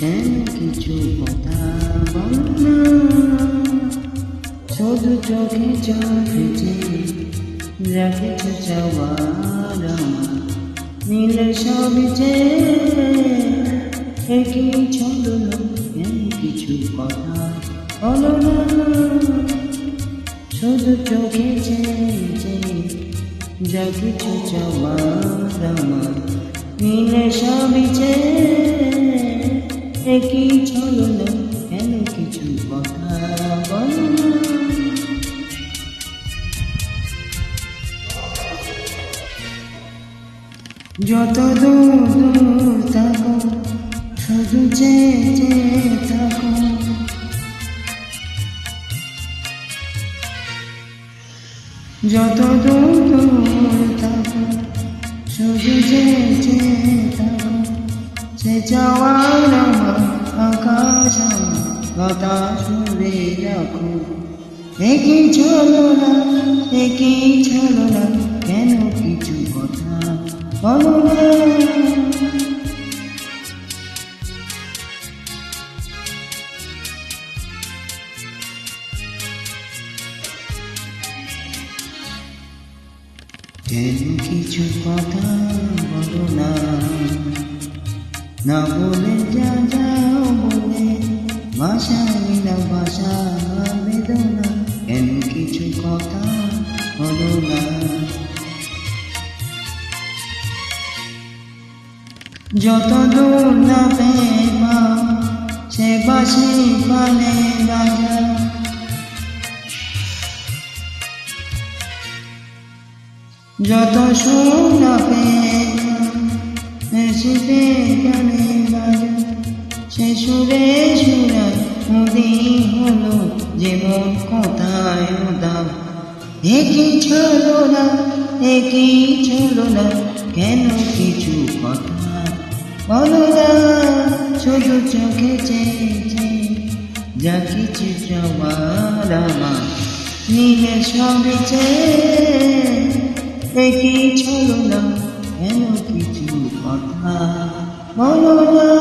কেন কিছু কথা বল না, শুধু চোখে চোখে রেখেছ চাওয়ার নীলে সবই যে একই ছন্দ কেন কিছু কথা বল না, শুধু চোখে যা কিছু চাওয়ার নীলে সবই যে একই ছলনা কেন কিছু কথা বল না। যত দূর থাকো শুধু চেয়ে থাকো, যত দূর থাকো শুধু চেয়ে থাকো, সে যাওয়ার আমার আকাশ বাতাস উড়ে রাখো। একই ছলনা কেন কিছু কথা বলো না। কেন কিছু কথা বলো না, না বলে যাও বলে ভাষাই না ভাষা বেদনা। কেন কিছু কথা বলো না, যত দূর না পেমা সে বাসি পানে বাজা, যত সুর না পেমা সে গানে বাজা, সে সুরে সুরায় মুদি হলো জীবন কোথায় দাম। একই ছলনা কেন কিছু কথা বলো না, শুধু চোখে চেয়ে যা কিছু চাওয়ার আমার নীলে সবই চেয়ে একই ছলনা কেন কিছু কথা বলো না।